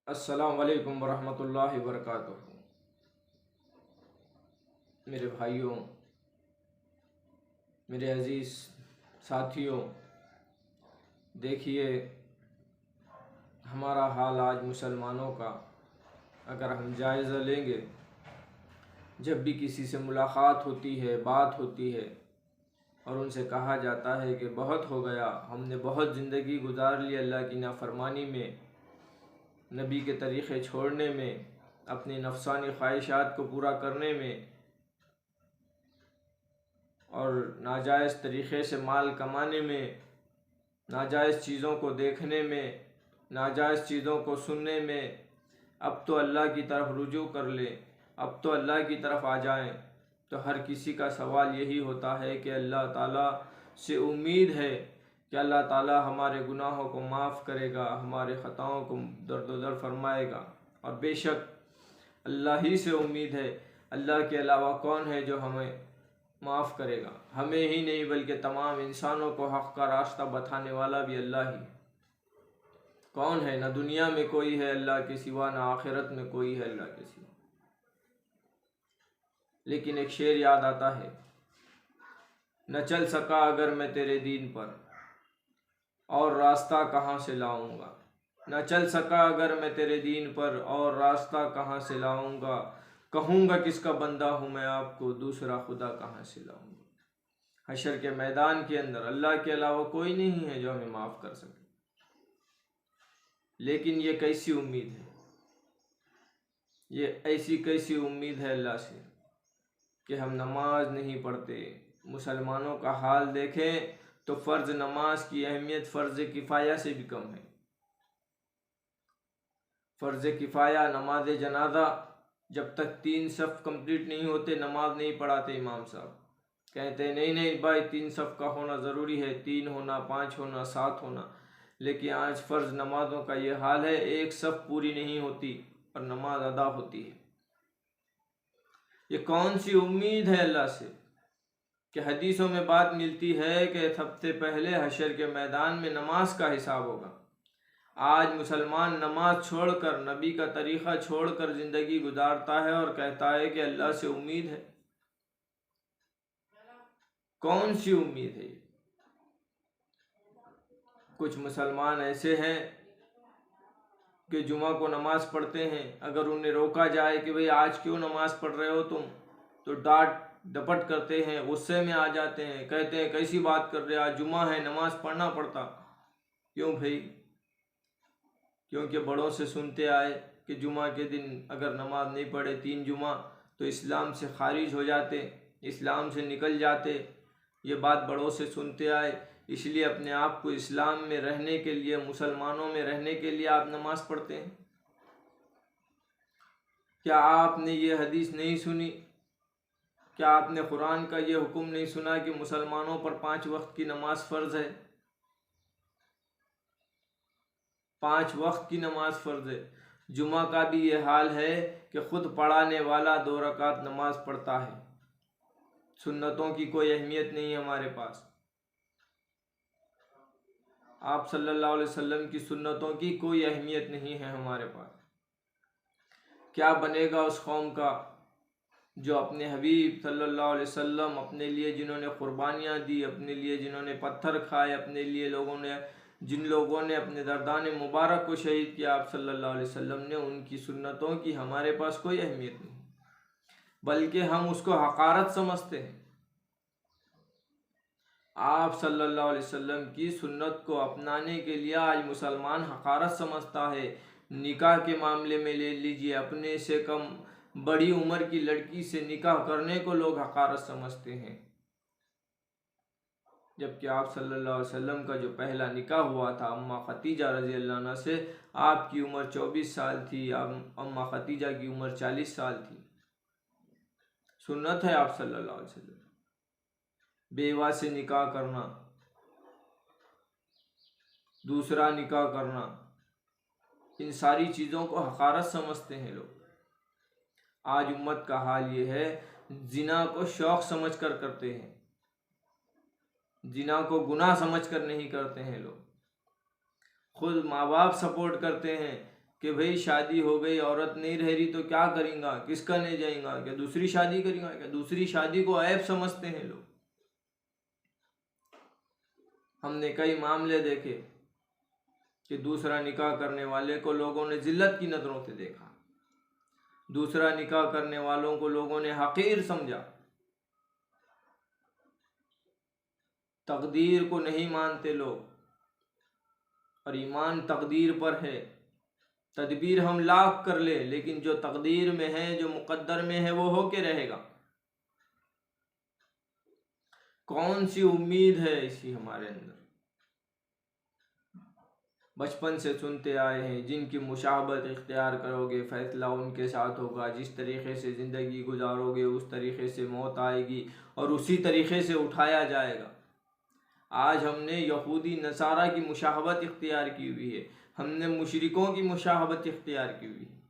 अस्सलाम वालेकुम वरहमतुल्लाहि वबरकातुहू। मेरे भाइयों, मेरे अज़ीज़ साथियों, देखिए हमारा हाल आज मुसलमानों का अगर हम जायज़ा लेंगे, जब भी किसी से मुलाकात होती है, बात होती है और उनसे कहा जाता है कि बहुत हो गया, हमने बहुत ज़िंदगी गुजार ली अल्लाह की नाफरमानी में, नबी के तरीक़े छोड़ने में, अपनी नफसानी ख्वाहिशात को पूरा करने में और नाजायज़ तरीक़े से माल कमाने में, नाजायज़ चीज़ों को देखने में, नाजायज़ चीज़ों को सुनने में, अब तो अल्लाह की तरफ रुजू कर लें, अब तो अल्लाह की तरफ आ जाएं। तो हर किसी का सवाल यही होता है कि अल्लाह ताला से उम्मीद है कि अल्लाह ताला हमारे गुनाहों को माफ़ करेगा, हमारे ख़ताओं को दरगुजर फरमाएगा। और बेशक अल्लाह ही से उम्मीद है, अल्लाह के अलावा कौन है जो हमें माफ़ करेगा। हमें ही नहीं बल्कि तमाम इंसानों को हक़ का रास्ता बताने वाला भी अल्लाह ही। कौन है? न दुनिया में कोई है अल्लाह के सिवा, न आखिरत में कोई है अल्लाह के सिवा। लेकिन एक शेर याद आता है, न चल सका अगर मैं तेरे दीन पर, और रास्ता कहाँ से लाऊंगा। न चल सका अगर मैं तेरे दीन पर, और रास्ता कहाँ से लाऊंगा। कहूँगा किसका बंदा हूँ मैं, आपको दूसरा खुदा कहाँ से लाऊंगा। हशर के मैदान के अंदर अल्लाह के अलावा कोई नहीं है जो हमें माफ़ कर सके। लेकिन ये कैसी उम्मीद है, ये ऐसी कैसी उम्मीद है अल्लाह से कि हम नमाज नहीं पढ़ते। मुसलमानों का हाल देखें तो फ़र्ज़ नमाज की अहमियत फ़र्ज़ किफ़ाया से भी कम है। फ़र्ज़ किफ़ाया नमाज जनाजा, जब तक 3 सफ़ कंप्लीट नहीं होते नमाज नहीं पढ़ाते इमाम साहब। कहते हैं नहीं नहीं भाई 3 सफ़ का होना ज़रूरी है, 3 होना, 5 होना, 7 होना। लेकिन आज फ़र्ज़ नमाज़ों का ये हाल है, एक सफ़ पूरी नहीं होती और नमाज अदा होती है। ये कौन सी उम्मीद है अल्लाह से कि हदीसों में बात मिलती है कि सबसे पहले हशर के मैदान में नमाज का हिसाब होगा। आज मुसलमान नमाज छोड़कर, नबी का तरीक़ा छोड़कर ज़िंदगी गुजारता है और कहता है कि अल्लाह से उम्मीद है। कौन सी उम्मीद है? कुछ मुसलमान ऐसे हैं कि जुमा को नमाज़ पढ़ते हैं, अगर उन्हें रोका जाए कि भाई आज क्यों नमाज़ पढ़ रहे हो तुम, तो डांट डपट करते हैं, गुस्से में आ जाते हैं, कहते हैं कैसी बात कर रहे हो, आज जुमा है, नमाज़ पढ़ना पड़ता। क्यों भाई? क्योंकि बड़ों से सुनते आए कि जुमा के दिन अगर नमाज नहीं पढ़े 3 जुमा तो इस्लाम से खारिज हो जाते, इस्लाम से निकल जाते। ये बात बड़ों से सुनते आए, इसलिए अपने आप को इस्लाम में रहने के लिए, मुसलमानों में रहने के लिए आप नमाज पढ़ते हैं। क्या आपने ये हदीस नहीं सुनी? क्या आपने कुरान का ये हुक्म नहीं सुना कि मुसलमानों पर 5 वक्त की नमाज फ़र्ज़ है? 5 वक्त की नमाज फ़र्ज़ है। जुमा का भी ये हाल है कि ख़ुद पढ़ाने वाला 2 रकात नमाज पढ़ता है। सुन्नतों की कोई अहमियत नहीं है हमारे पास। आप सल्लल्लाहु अलैहि वसल्लम की सुन्नतों की कोई अहमियत नहीं है हमारे पास। क्या बनेगा उस कौम का जो अपने हबीब सल्लल्लाहु अलैहि वसल्लम, अपने लिए जिन्होंने कुर्बानियाँ दी, अपने लिए जिन्होंने पत्थर खाए, अपने लिए जिन लोगों ने अपने दर्दान मुबारक को शहीद किया, आप सल्लल्लाहु अलैहि वसल्लम ने, उनकी सुन्नतों की हमारे पास कोई अहमियत नहीं, बल्कि हम उसको हक़ारत समझते हैं। आप सल्लल्लाहु अलैहि वसल्लम की सुन्नत को अपनाने के लिए आज मुसलमान हक़ारत समझता है। निकाह के मामले में ले लीजिए, अपने से कम बड़ी उम्र की लड़की से निकाह करने को लोग हक़ारत समझते हैं, जबकि आप सल्लल्लाहु अलैहि वसल्लम का जो पहला निकाह हुआ था अम्मा खतीजा रज़ी अल्लाह अन्हा से, आपकी उम्र 24 साल थी, अम्मा खतीजा की उम्र 40 साल थी। सुन्नत है आप सल्लल्लाहु अलैहि वसल्लम। बेवा से निकाह करना, दूसरा निकाह करना, इन सारी चीज़ों को हक़ारत समझते हैं लोग। आज उम्मत का हाल ये है, जिना को शौक़ समझ कर करते हैं, जिना को गुनाह समझ कर नहीं करते हैं लोग। खुद माँ बाप सपोर्ट करते हैं कि भाई शादी हो गई, औरत नहीं रह रही तो क्या करेंगे, किसका नहीं जाएगा, क्या दूसरी शादी करेंगे, क्या दूसरी शादी को ऐब समझते हैं लोग। हमने कई मामले देखे कि दूसरा निकाह करने वाले को लोगों ने जिल्लत की नज़रों से देखा, दूसरा निकाह करने वालों को लोगों ने हकीर समझा, तकदीर को नहीं मानते लोग। और ईमान तकदीर पर है। तदबीर हम लाख कर ले, लेकिन जो तकदीर में है, जो मुकद्दर में है, वो होके रहेगा। कौन सी उम्मीद है इसी हमारे अंदर। बचपन से सुनते आए हैं, जिनकी मुशाबत इख्तियार करोगे फैसला उनके साथ होगा, जिस तरीक़े से ज़िंदगी गुजारोगे उस तरीक़े से मौत आएगी और उसी तरीक़े से उठाया जाएगा। आज हमने यहूदी नसारा की मुशाहबत इख्तियार की हुई है, हमने मुशरिकों की मुशाहबत इख्तियार की हुई है।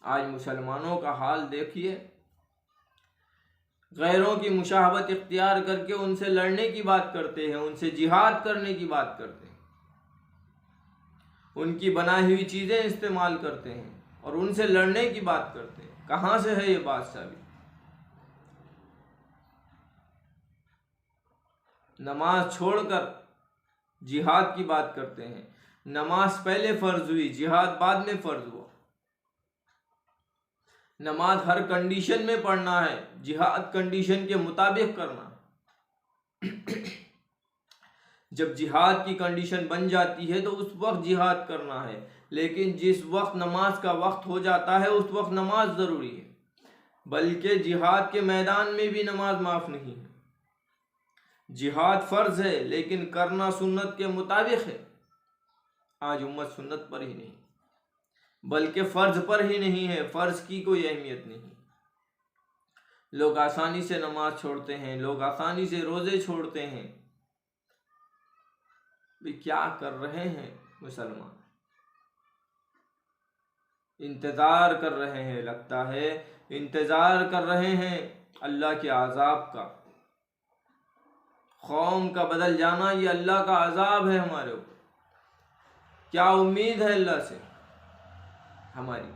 आज मुसलमानों का हाल देखिए, गैरों की मुशाहबत इख्तियार करके उनसे लड़ने की बात करते हैं, उनसे जिहाद करने की बात करते हैं, उनकी बनाई हुई चीज़ें इस्तेमाल करते हैं और उनसे लड़ने की बात करते हैं। कहाँ से है ये बात साबित? नमाज छोड़कर जिहाद की बात करते हैं। नमाज पहले फ़र्ज हुई, जिहाद बाद में फ़र्ज हुआ। नमाज हर कंडीशन में पढ़ना है, जिहाद कंडीशन के मुताबिक करना। जब जिहाद की कंडीशन बन जाती है तो उस वक्त जिहाद करना है, लेकिन जिस वक्त नमाज का वक्त हो जाता है उस वक्त नमाज ज़रूरी है। बल्कि जिहाद के मैदान में भी नमाज माफ़ नहीं है। जिहाद फ़र्ज़ है लेकिन करना सुन्नत के मुताबिक है। आज उम्मत सुन्नत पर ही नहीं, बल्कि फ़र्ज़ पर ही नहीं है, फ़र्ज़ की कोई अहमियत नहीं। लोग आसानी से नमाज छोड़ते हैं, लोग आसानी से रोज़े छोड़ते हैं। भी क्या कर रहे हैं मुसलमान? इंतज़ार कर रहे हैं, लगता है इंतज़ार कर रहे हैं अल्लाह के अज़ाब का। कौम का बदल जाना ये अल्लाह का अज़ाब है हमारे ऊपर। क्या उम्मीद है अल्लाह से हमारी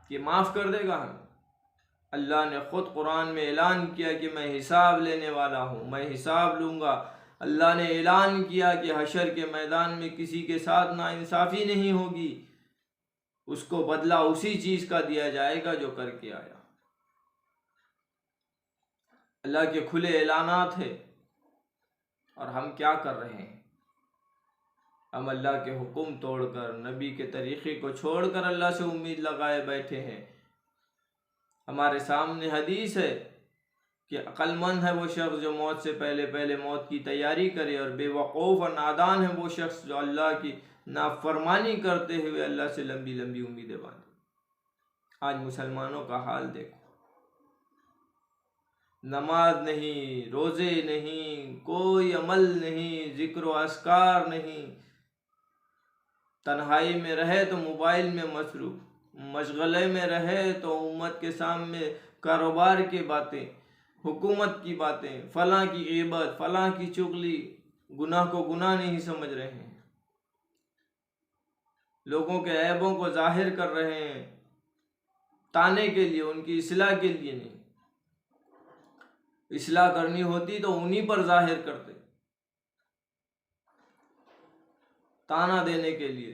कि माफ़ कर देगा हमें? अल्लाह ने ख़ुद कुरान में ऐलान किया कि मैं हिसाब लेने वाला हूँ, मैं हिसाब लूँगा। अल्लाह ने ऐलान किया कि हशर के मैदान में किसी के साथ नाइंसाफ़ी नहीं होगी, उसको बदला उसी चीज़ का दिया जाएगा जो करके आया। अल्लाह के खुले ऐलानात है और हम क्या कर रहे हैं? हम अल्लाह के हुक्म तोड़कर, नबी के तरीक़े को छोड़कर अल्लाह से उम्मीद लगाए बैठे हैं। हमारे सामने हदीस है कि अक्लमंद है वो शख्स जो मौत से पहले पहले मौत की तैयारी करे, और बेवकूफ़ और नादान है वो शख्स जो अल्लाह की नाफरमानी करते हुए अल्लाह से लंबी लंबी उम्मीदें बांधे। आज मुसलमानों का हाल देखो, नमाज नहीं, रोज़े नहीं, कोई अमल नहीं, ज़िक्र व अस्कार नहीं। तन्हाई में रहे तो मोबाइल में मसरूफ़, मशगले में रहे तो उम्मत के सामने कारोबार की बातें, हुकूमत की बातें, फ़लाँ की ग़ीबत, फ़लाँ की चुगली। गुनाह को गुनाह नहीं समझ रहे हैं, लोगों के ऐबों को ज़ाहिर कर रहे हैं ताने के लिए, उनकी इस्लाह के लिए नहीं। इस्लाह करनी होती तो उन्हीं पर ज़ाहिर करते, ताना देने के लिए।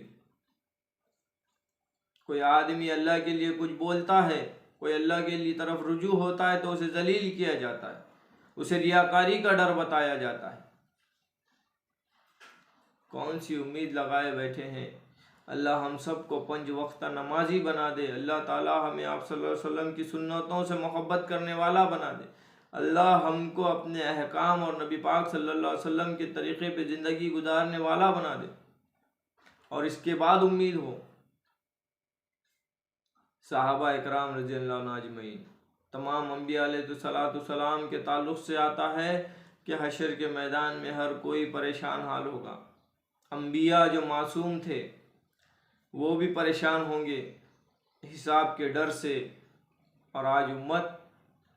कोई आदमी अल्लाह के लिए कुछ बोलता है, कोई अल्लाह के लिए तरफ रुजू होता है तो उसे जलील किया जाता है, उसे रियाकारी का डर बताया जाता है। कौन सी उम्मीद लगाए बैठे हैं? अल्लाह हम सब को 5 वक्त नमाजी बना दे। अल्लाह ताला हमें आप सल्लल्लाहु अलैहि वसल्लम की सुन्नतों से मोहब्बत करने वाला बना दे। अल्लाह हमको अपने अहकाम और नबी पाक सल्लल्लाहु अलैहि वसल्लम के तरीक़े पे ज़िंदगी गुजारने वाला बना दे। और इसके बाद उम्मीद हो, सहाबा इकराम रज़ियल्लाहु अन्हुम अजमईन, तमाम अंबिया अलैहिस्सलाम के ताल्लुक़ से आता है कि हशर के मैदान में हर कोई परेशान हाल होगा। अंबिया जो मासूम थे वो भी परेशान होंगे हिसाब के डर से, और आज उम्मत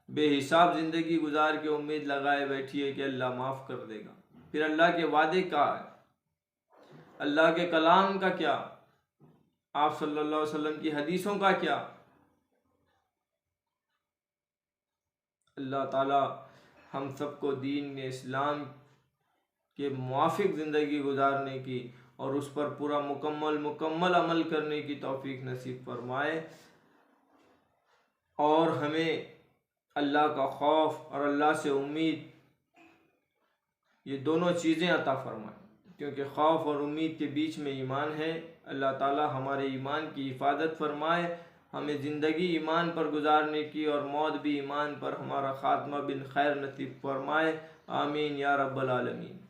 बेहिसाब ज़िंदगी गुजार के उम्मीद लगाए बैठी है कि अल्लाह माफ़ कर देगा। फिर अल्लाह के वादे का है, अल्लाह के कलाम का क्या? आप सल्लल्लाहु अलैहि वसल्लम की हदीसों का क्या। अल्लाह ताला हम सबको दीन इस्लाम के मुआफिक ज़िंदगी गुजारने की और उस पर पूरा मुकम्मल अमल करने की तौफीक नसीब फरमाए, और हमें अल्लाह का खौफ और अल्लाह से उम्मीद, ये दोनों चीज़ें अता फरमाए, क्योंकि खौफ और उम्मीद के बीच में ईमान है। अल्लाह ताला हमारे ईमान की हिफाजत फरमाए, हमें ज़िंदगी ईमान पर गुजारने की और मौत भी ईमान पर, हमारा ख़ात्मा बिन खैर नसीब फरमाए। आमीन या रब्बल आलमीन।